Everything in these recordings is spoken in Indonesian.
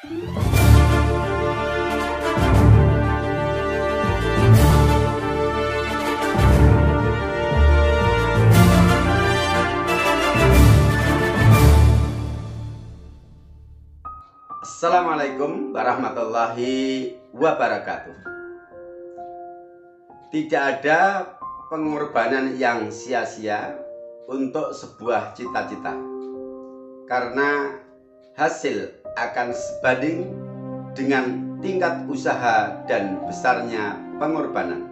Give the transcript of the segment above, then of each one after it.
Assalamualaikum warahmatullahi wabarakatuh. Tidak ada pengorbanan yang sia-sia untuk sebuah cita-cita, karena hasil akan sebanding dengan tingkat usaha dan besarnya pengorbanan.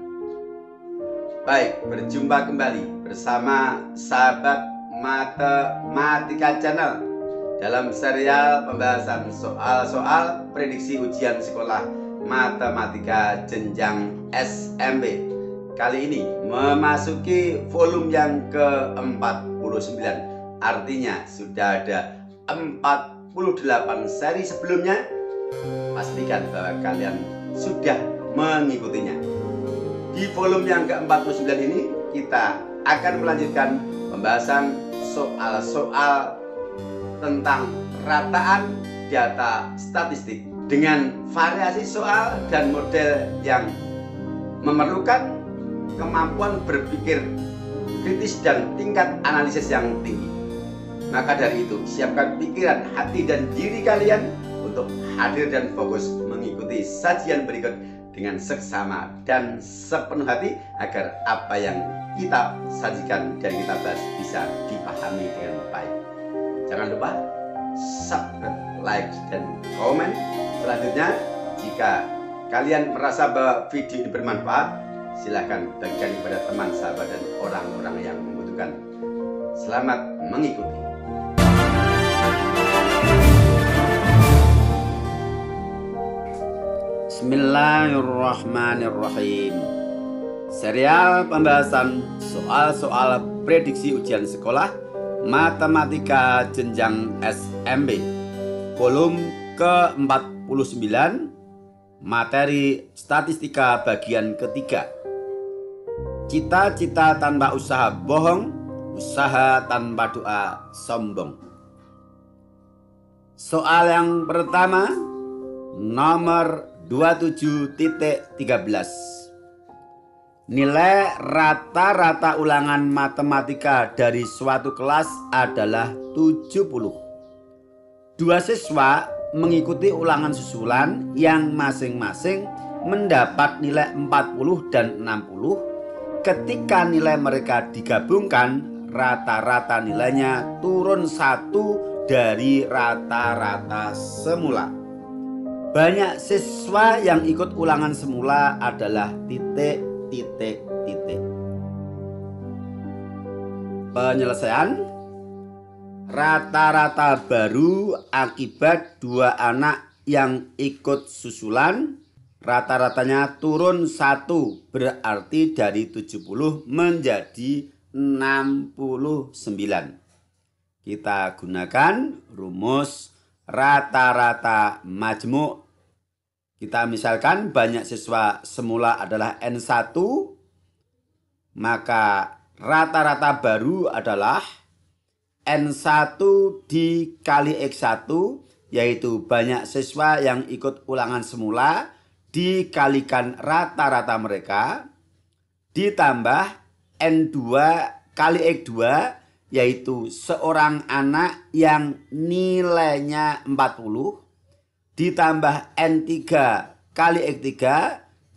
Baik, berjumpa kembali bersama sahabat Matematika Channel dalam serial pembahasan soal-soal prediksi ujian sekolah matematika jenjang SMP. Kali ini memasuki volume yang ke-49. Artinya sudah ada 48 seri sebelumnya. Pastikan bahwa kalian sudah mengikutinya. Di volume yang ke-49 ini kita akan melanjutkan pembahasan soal-soal tentang rataan data statistik dengan variasi soal dan model yang memerlukan kemampuan berpikir kritis dan tingkat analisis yang tinggi. Maka dari itu, siapkan pikiran, hati, dan diri kalian untuk hadir dan fokus mengikuti sajian berikut dengan seksama dan sepenuh hati agar apa yang kita sajikan dan kita bahas bisa dipahami dengan baik. Jangan lupa subscribe, like, dan komen. Selanjutnya, jika kalian merasa bahwa video ini bermanfaat, silahkan bagikan kepada teman, sahabat, dan orang-orang yang membutuhkan. Selamat mengikuti. Bismillahirrahmanirrahim. Serial pembahasan soal-soal prediksi ujian sekolah matematika jenjang SMP, volume ke-49, materi statistika bagian ketiga. Cita-cita tanpa usaha bohong, usaha tanpa doa sombong. Soal yang pertama, nomor 27.13. Nilai rata-rata ulangan matematika dari suatu kelas adalah 70. Dua siswa mengikuti ulangan susulan yang masing-masing mendapat nilai 40 dan 60. Ketika nilai mereka digabungkan, rata-rata nilainya turun 1 dari rata-rata semula. Banyak siswa yang ikut ulangan semula adalah titik. Penyelesaian: rata-rata baru akibat dua anak yang ikut susulan, rata-ratanya turun 1, berarti dari 70 menjadi 69. Kita gunakan rumus rata-rata majmuk. Kita misalkan banyak siswa semula adalah N1, maka rata-rata baru adalah N1 dikali X1, yaitu banyak siswa yang ikut ulangan semula dikalikan rata-rata mereka, ditambah N2 kali X2, yaitu seorang anak yang nilainya 40, ditambah N3 kali X3,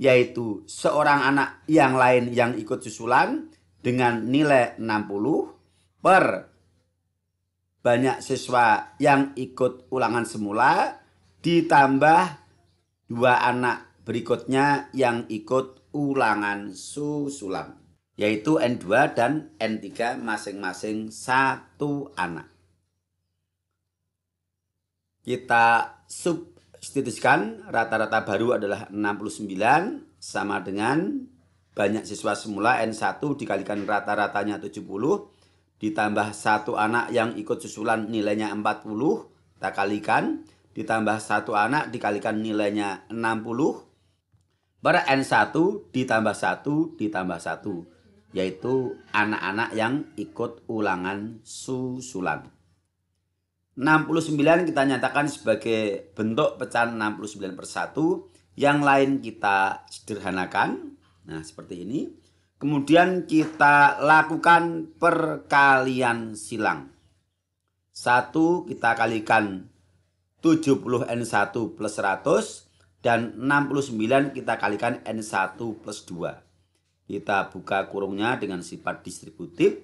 yaitu seorang anak yang lain yang ikut susulan dengan nilai 60, per banyak siswa yang ikut ulangan semula ditambah dua anak berikutnya yang ikut ulangan susulan, yaitu N2 dan N3 masing-masing 1 anak. Kita substitusikan, rata-rata baru adalah 69 sama dengan banyak siswa semula N1 dikalikan rata-ratanya 70 ditambah 1 anak yang ikut susulan nilainya 40, kita kalikan, ditambah 1 anak dikalikan nilainya 60 per N1 ditambah 1 ditambah 1, yaitu anak-anak yang ikut ulangan susulan. 69 kita nyatakan sebagai bentuk pecahan 69 per 1. Yang lain kita sederhanakan. Nah, seperti ini. Kemudian kita lakukan perkalian silang. 1 kita kalikan 70N1 plus 100. Dan 69 kita kalikan N1 plus 2. Kita buka kurungnya dengan sifat distributif.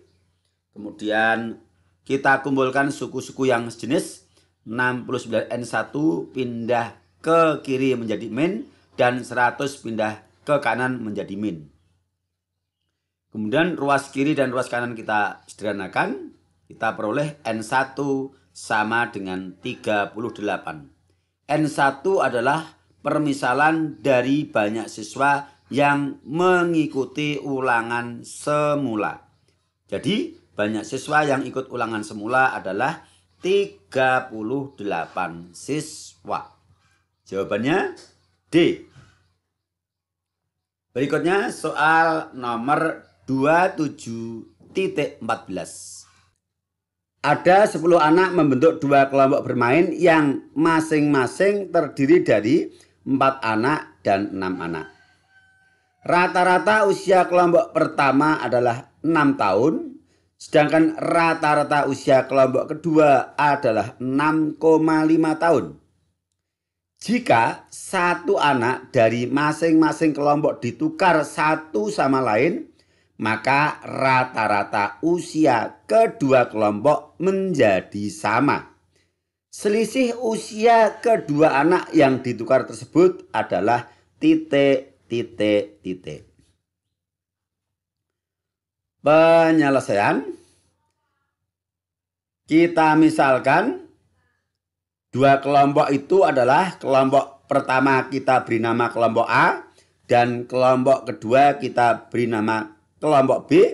Kemudian kita kumpulkan suku-suku yang sejenis. 69N1 pindah ke kiri menjadi min. Dan 100 pindah ke kanan menjadi min. Kemudian ruas kiri dan ruas kanan kita sederhanakan. Kita peroleh N1 sama dengan 38. N1 adalah permisalan dari banyak siswa yang mengikuti ulangan semula. Jadi banyak siswa yang ikut ulangan semula adalah 38 siswa. Jawabannya D. Berikutnya soal nomor 27.14. Ada 10 anak membentuk 2 kelompok bermain yang masing-masing terdiri dari 4 anak dan 6 anak. Rata-rata usia kelompok pertama adalah 6 tahun, sedangkan rata-rata usia kelompok kedua adalah 6,5 tahun. Jika satu anak dari masing-masing kelompok ditukar satu sama lain, maka rata-rata usia kedua kelompok menjadi sama. Selisih usia kedua anak yang ditukar tersebut adalah titik. Penyelesaian. Kita misalkan dua kelompok itu adalah kelompok pertama kita beri nama kelompok A dan kelompok kedua kita beri nama kelompok B.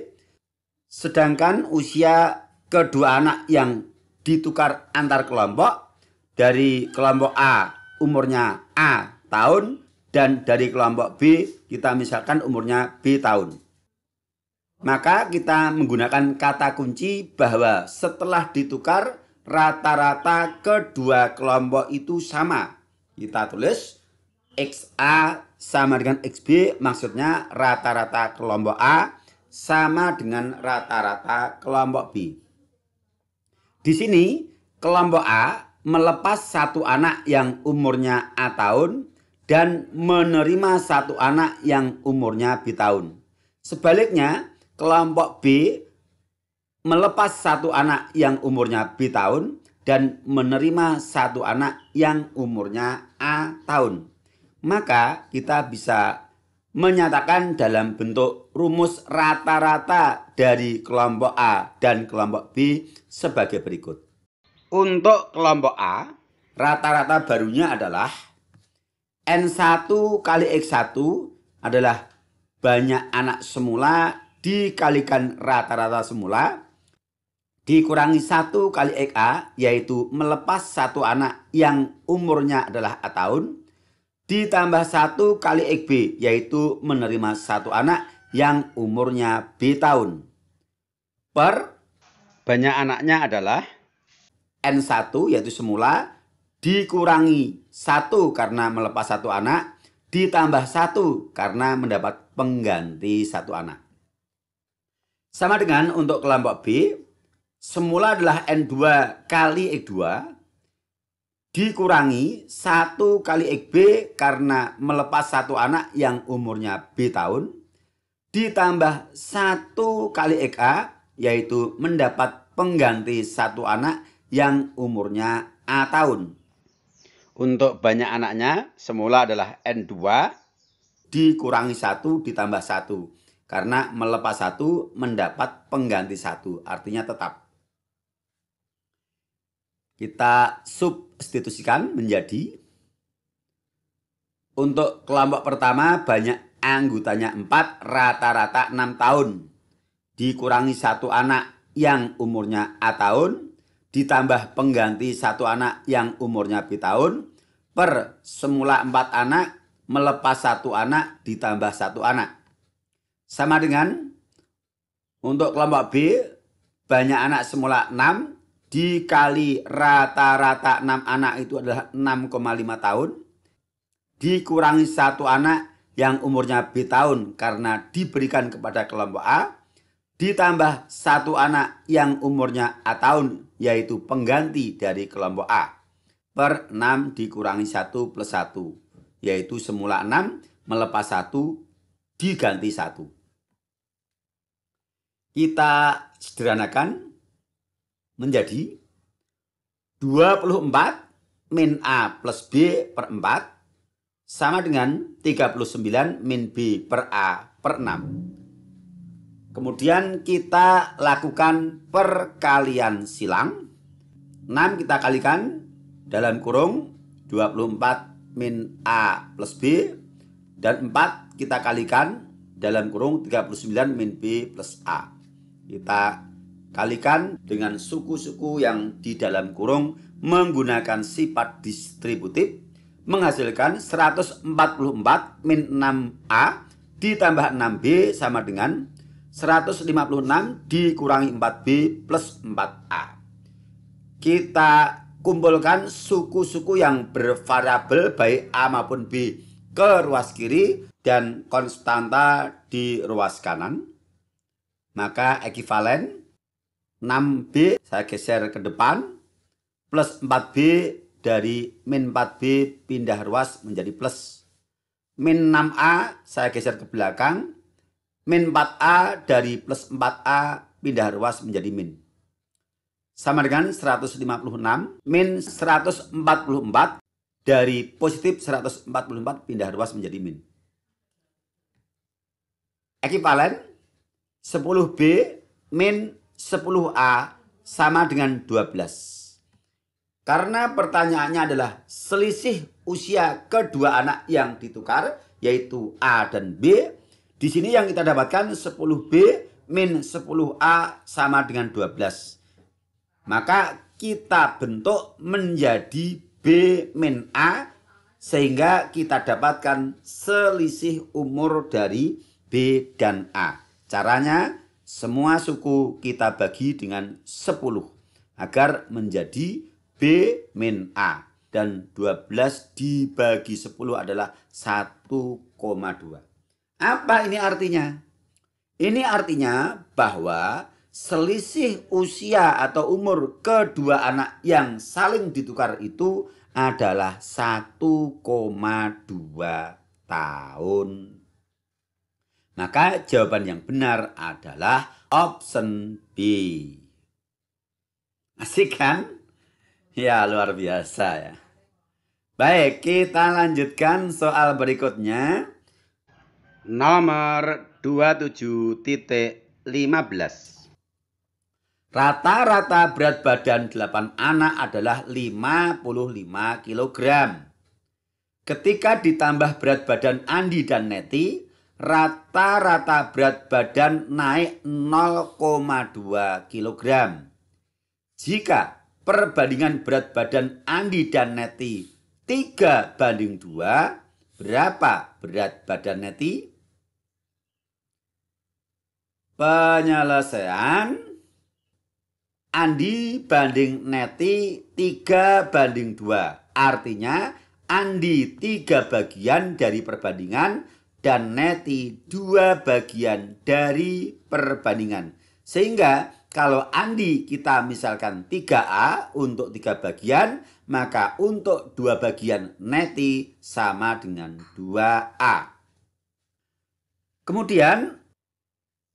Sedangkan usia kedua anak yang ditukar antar kelompok, dari kelompok A umurnya A tahun dan dari kelompok B kita misalkan umurnya B tahun. Maka kita menggunakan kata kunci bahwa setelah ditukar rata-rata kedua kelompok itu sama. Kita tulis XA sama dengan XB, maksudnya rata-rata kelompok A sama dengan rata-rata kelompok B. Di sini kelompok A melepas satu anak yang umurnya A tahun dan menerima satu anak yang umurnya B tahun. Sebaliknya, kelompok B melepas satu anak yang umurnya B tahun dan menerima satu anak yang umurnya A tahun. Maka kita bisa menyatakan dalam bentuk rumus rata-rata dari kelompok A dan kelompok B sebagai berikut. Untuk kelompok A, rata-rata barunya adalah N1 kali X1 adalah banyak anak semula dikalikan rata-rata semula dikurangi 1 kali XA, yaitu melepas satu anak yang umurnya adalah A tahun, ditambah 1 kali XB, yaitu menerima satu anak yang umurnya B tahun. Per banyak anaknya adalah N1 yaitu semula, dikurangi 1 karena melepas satu anak, ditambah 1 karena mendapat pengganti satu anak. Sama dengan untuk kelompok B, semula adalah N2 kali X2, dikurangi 1 kali XB karena melepas satu anak yang umurnya B tahun, ditambah 1 kali XA, yaitu mendapat pengganti satu anak yang umurnya A tahun. Untuk banyak anaknya, semula adalah N2 dikurangi 1 ditambah 1. Karena melepas 1 mendapat pengganti 1, artinya tetap. Kita substitusikan menjadi, untuk kelompok pertama banyak anggotanya 4, rata-rata 6 tahun. Dikurangi 1 anak yang umurnya A tahun, ditambah pengganti 1 anak yang umurnya B tahun, per semula 4 anak, melepas 1 anak, ditambah 1 anak. Sama dengan untuk kelompok B, banyak anak semula 6, dikali rata-rata 6 anak itu adalah 6,5 tahun. Dikurangi 1 anak yang umurnya B tahun karena diberikan kepada kelompok A. Ditambah 1 anak yang umurnya A tahun yaitu pengganti dari kelompok A. Per 6 dikurangi 1 plus 1. Yaitu semula 6 melepas 1 diganti 1. Kita sederhanakan menjadi 24 min A plus B per 4 sama dengan 39 min B per A per 6. Kemudian kita lakukan perkalian silang. 6 kita kalikan dalam kurung 24 min A plus B. Dan 4 kita kalikan dalam kurung 39 min B plus A. Kita kalikan dengan suku-suku yang di dalam kurung menggunakan sifat distributif. Menghasilkan 144 min 6A ditambah 6B sama dengan 156 dikurangi 4B plus 4A. Kita kumpulkan suku-suku yang bervariabel baik A maupun B ke ruas kiri dan konstanta di ruas kanan. Maka ekivalen 6B saya geser ke depan plus 4B dari min 4B pindah ruas menjadi plus. Min 6A saya geser ke belakang. Min 4A dari plus 4A pindah ruas menjadi min. Sama dengan 156 min 144 dari positif 144 pindah ruas menjadi min. Ekivalen 10B min 10A sama dengan 12. Karena pertanyaannya adalah selisih usia kedua anak yang ditukar, yaitu A dan B. Di sini yang kita dapatkan 10B min 10A sama dengan 12. Maka kita bentuk menjadi B min A sehingga kita dapatkan selisih umur dari B dan A. Caranya semua suku kita bagi dengan 10 agar menjadi B min A. Dan 12 dibagi 10 adalah 1,2. Apa ini artinya? Ini artinya bahwa selisih usia atau umur kedua anak yang saling ditukar itu adalah 1,2 tahun. Maka jawaban yang benar adalah option B. Asik kan? Ya, luar biasa ya. Baik, kita lanjutkan soal berikutnya. Nomor 27.15. Rata-rata berat badan 8 anak adalah 55 kg. Ketika ditambah berat badan Andi dan Neti, rata-rata berat badan naik 0,2 kg. Jika perbandingan berat badan Andi dan Neti 3:2, berapa berat badan Neti? Penyelesaian Andi banding Neti 3:2. Artinya Andi 3 bagian dari perbandingan dan Neti 2 bagian dari perbandingan. Sehingga kalau Andi kita misalkan 3A untuk 3 bagian, maka untuk 2 bagian Neti sama dengan 2A. Kemudian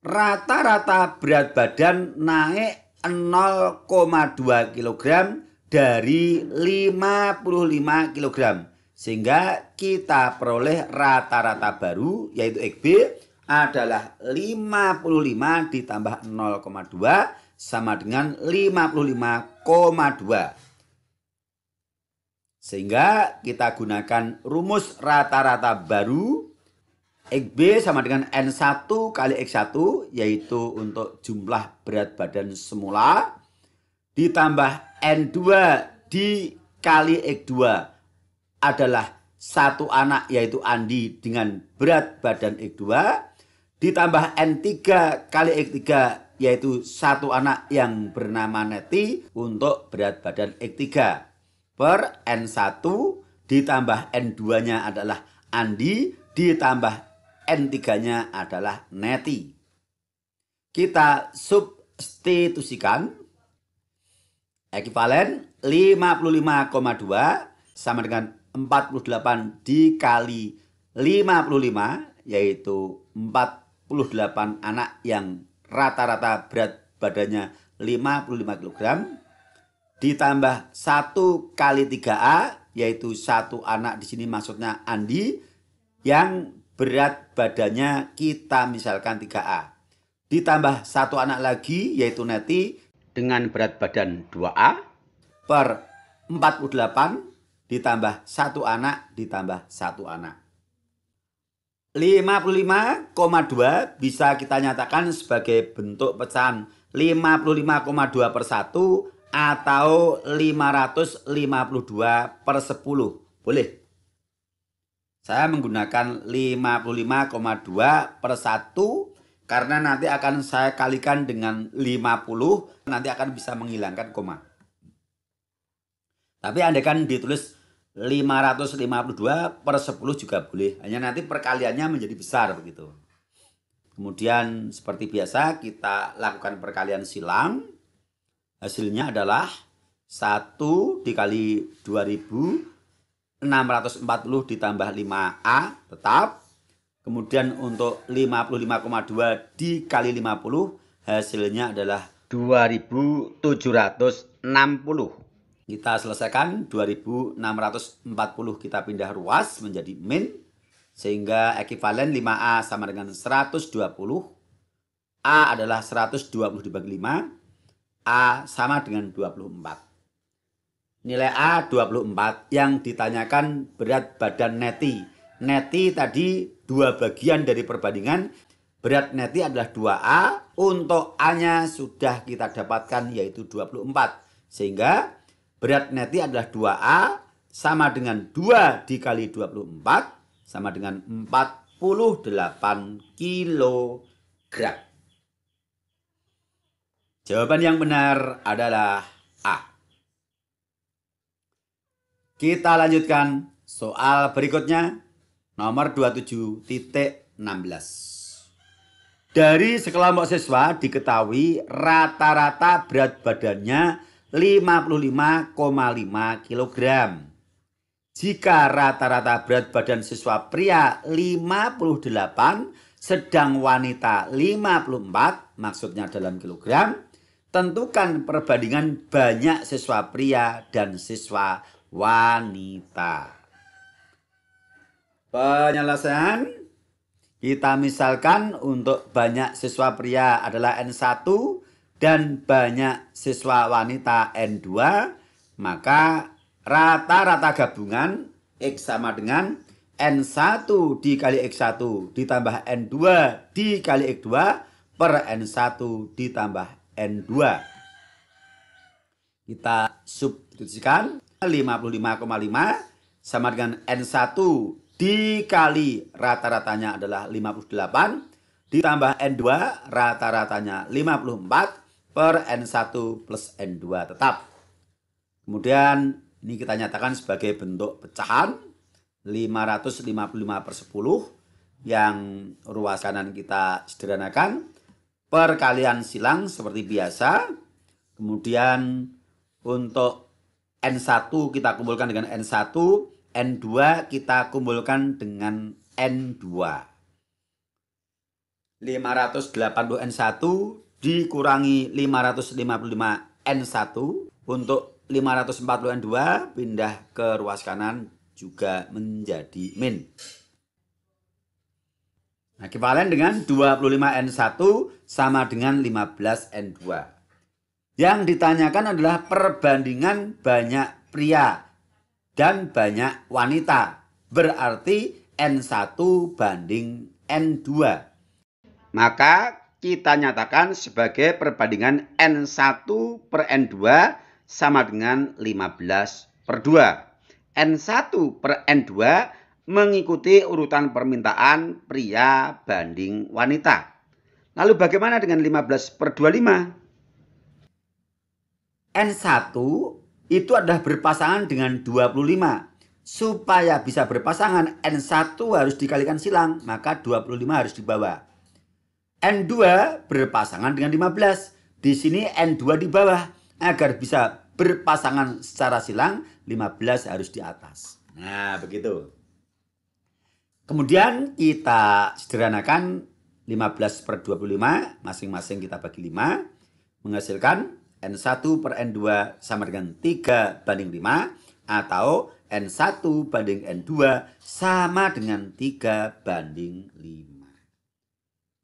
rata-rata berat badan naik 0,2 kg dari 55 kg. Sehingga kita peroleh rata-rata baru yaitu XB adalah 55 ditambah 0,2 sama dengan 55,2. Sehingga kita gunakan rumus rata-rata baru. XB sama dengan N1 kali X1 yaitu untuk jumlah berat badan semula. Ditambah N2 dikali X2 adalah satu anak yaitu Andi dengan berat badan X2. Ditambah N3 kali X3 yaitu satu anak yang bernama Neti untuk berat badan X3 per N1 ditambah N2-nya adalah Andi ditambah N3-nya adalah Neti. Kita substitusikan ekivalen 55,2 sama dengan 48 dikali 55, yaitu 48 anak yang rata-rata berat badannya 55 kg, ditambah 1 kali 3A, yaitu satu anak di sini maksudnya Andi, yang berat badannya kita misalkan 3A. Ditambah satu anak lagi, yaitu Neti, dengan berat badan 2A, per 48, ditambah satu anak, ditambah satu anak. 55,2 bisa kita nyatakan sebagai bentuk pecahan 55,2 per 1 atau 552 per 10. Boleh. Saya menggunakan 55,2 per 1 karena nanti akan saya kalikan dengan 50, nanti akan bisa menghilangkan koma. Tapi andaikan ditulis 552 per 10 juga boleh. Hanya nanti perkaliannya menjadi besar begitu. Kemudian seperti biasa kita lakukan perkalian silang. Hasilnya adalah 1 dikali 2640 ditambah 5A tetap. Kemudian untuk 55,2 dikali 50 hasilnya adalah 2760. Kita selesaikan 2640 kita pindah ruas menjadi min. Sehingga ekivalen 5A sama dengan 120. A adalah 120 dibagi 5. A sama dengan 24. Nilai A 24 yang ditanyakan berat badan Neti. Neti tadi dua bagian dari perbandingan. Berat Neti adalah 2A. Untuk A-nya sudah kita dapatkan yaitu 24. Sehingga berat Neti adalah 2A sama dengan 2 dikali 24 sama dengan 48 kilogram. Jawaban yang benar adalah A. Kita lanjutkan soal berikutnya, nomor 27.16. Dari sekelompok siswa diketahui rata-rata berat badannya 55,5 kg. Jika rata-rata berat badan siswa pria 58, sedang wanita 54, maksudnya dalam kilogram, tentukan perbandingan banyak siswa pria dan siswa wanita. Penyelesaian, kita misalkan untuk banyak siswa pria adalah N1 dan banyak siswa wanita N2, maka rata-rata gabungan X sama dengan N1 dikali X1 ditambah N2 dikali X2 per N1 ditambah N2. Kita substitusikan 55,5 sama dengan N1 dikali rata-ratanya adalah 58 ditambah N2 rata-ratanya 54 per N1 plus N2 tetap. Kemudian ini kita nyatakan sebagai bentuk pecahan 555 per 10 yang ruas kanan kita sederhanakan. Perkalian silang seperti biasa. Kemudian untuk N1 kita kumpulkan dengan N1, N2 kita kumpulkan dengan N2. 580 N1 dikurangi 555 N1 untuk 540 N2 pindah ke ruas kanan juga menjadi min. Ekivalen dengan 25 N1 sama dengan 15 N2. Yang ditanyakan adalah perbandingan banyak pria dan banyak wanita. Berarti N1 banding N2. Maka kita nyatakan sebagai perbandingan N1 per N2 sama dengan 15 per 2. N1 per N2 mengikuti urutan permintaan pria banding wanita. Lalu bagaimana dengan 15/25? N1 itu adalah berpasangan dengan 25. Supaya bisa berpasangan, N1 harus dikalikan silang, maka 25 harus di bawah. N2 berpasangan dengan 15. Di sini N2 di bawah. Agar bisa berpasangan secara silang, 15 harus di atas. Nah, begitu. Kemudian kita sederhanakan 15/25, masing-masing kita bagi 5, menghasilkan N1/N2 sama dengan 3/5, atau N1 banding N2 sama dengan 3/5.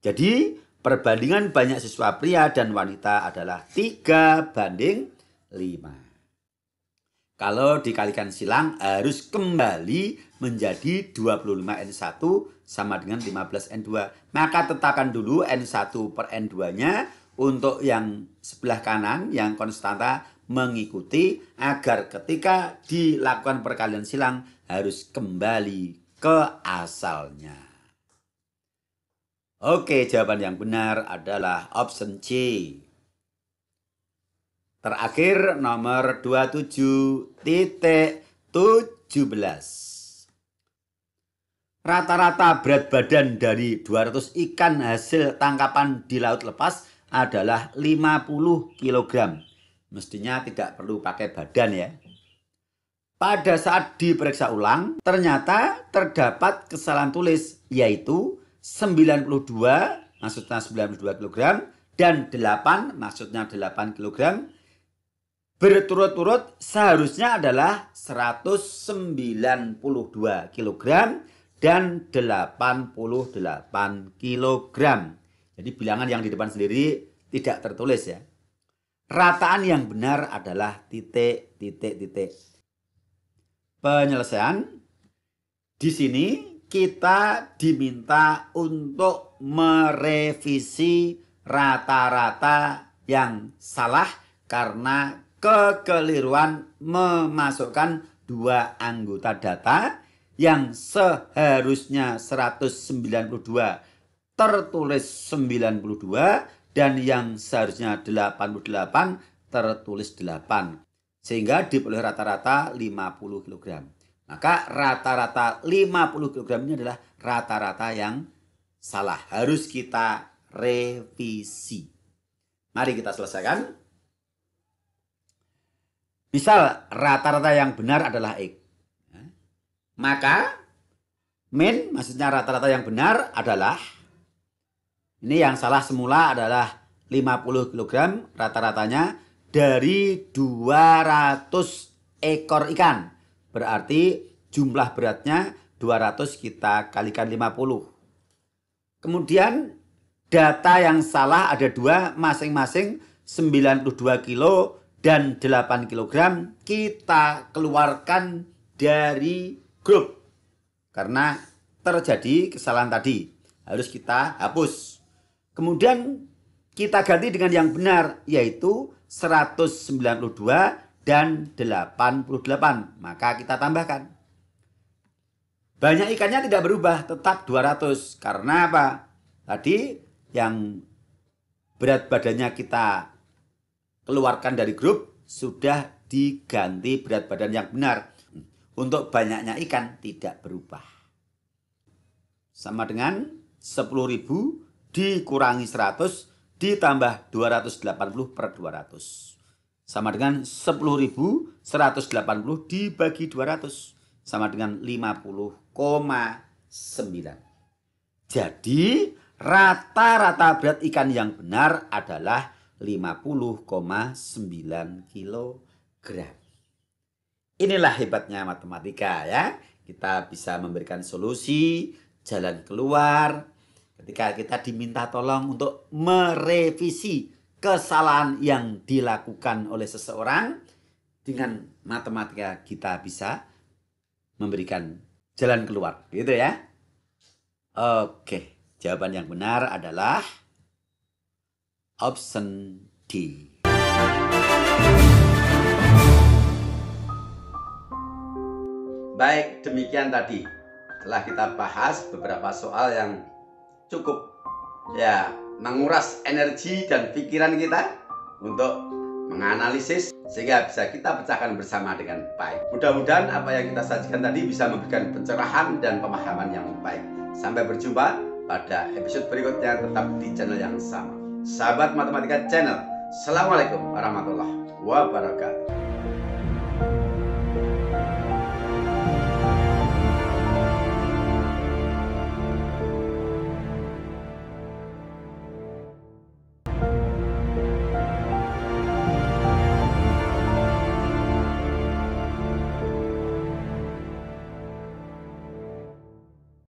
Jadi perbandingan banyak siswa pria dan wanita adalah 3/5. Kalau dikalikan silang harus kembali menjadi 25N1 sama dengan 15N2. Maka tetapkan dulu N1/N2-nya untuk yang sebelah kanan, yang konstanta, mengikuti agar ketika dilakukan perkalian silang harus kembali ke asalnya. Oke, jawaban yang benar adalah option C. Terakhir nomor 27.17. Rata-rata berat badan dari 200 ikan hasil tangkapan di laut lepas adalah 50 kg. Mestinya tidak perlu pakai badan ya. Pada saat diperiksa ulang, ternyata terdapat kesalahan tulis, yaitu 92, maksudnya 92 kg, dan 8, maksudnya 8 kg, berturut-turut seharusnya adalah 192 kg dan 88 kg. Jadi bilangan yang di depan sendiri tidak tertulis ya. Rataan yang benar adalah titik. Penyelesaian. Di sini kita diminta untuk merevisi rata-rata yang salah karena kekeliruan memasukkan dua anggota data yang seharusnya 192 tertulis 92 dan yang seharusnya 88 tertulis 8. Sehingga diperoleh rata-rata 50 kg. Maka rata-rata 50 kg ini adalah rata-rata yang salah. Harus kita revisi. Mari kita selesaikan. Misal rata-rata yang benar adalah X. Maka min, maksudnya rata-rata yang benar adalah, ini yang salah semula adalah 50 kg rata-ratanya dari 200 ekor ikan. Berarti jumlah beratnya 200 kita kalikan 50. Kemudian data yang salah ada dua, masing-masing 92 kilo dan 8 kg kita keluarkan dari grup. Karena terjadi kesalahan tadi. Harus kita hapus. Kemudian kita ganti dengan yang benar, yaitu 192 dan 88. Maka kita tambahkan. Banyak ikannya tidak berubah, tetap 200. Karena apa? Tadi yang berat badannya kita keluarkan dari grup sudah diganti berat badan yang benar. Untuk banyaknya ikan tidak berubah. Sama dengan 10.000 dikurangi 100 ditambah 280/200. Sama dengan 10.180 dibagi 200. Sama dengan 50,9. Jadi rata-rata berat ikan yang benar adalah 50,9 kg. Inilah hebatnya matematika ya. Kita bisa memberikan solusi, jalan keluar ketika kita diminta tolong untuk merevisi kesalahan yang dilakukan oleh seseorang. Dengan matematika kita bisa memberikan jalan keluar, gitu ya. Oke, jawaban yang benar adalah option D. Baik, demikian tadi. Telah kita bahas beberapa soal yang cukup ya menguras energi dan pikiran kita untuk menganalisis sehingga bisa kita pecahkan bersama dengan baik. Mudah-mudahan apa yang kita sajikan tadi bisa memberikan pencerahan dan pemahaman yang baik. Sampai berjumpa pada episode berikutnya tetap di channel yang sama. Sahabat Matematika Channel, Assalamualaikum warahmatullahi wabarakatuh.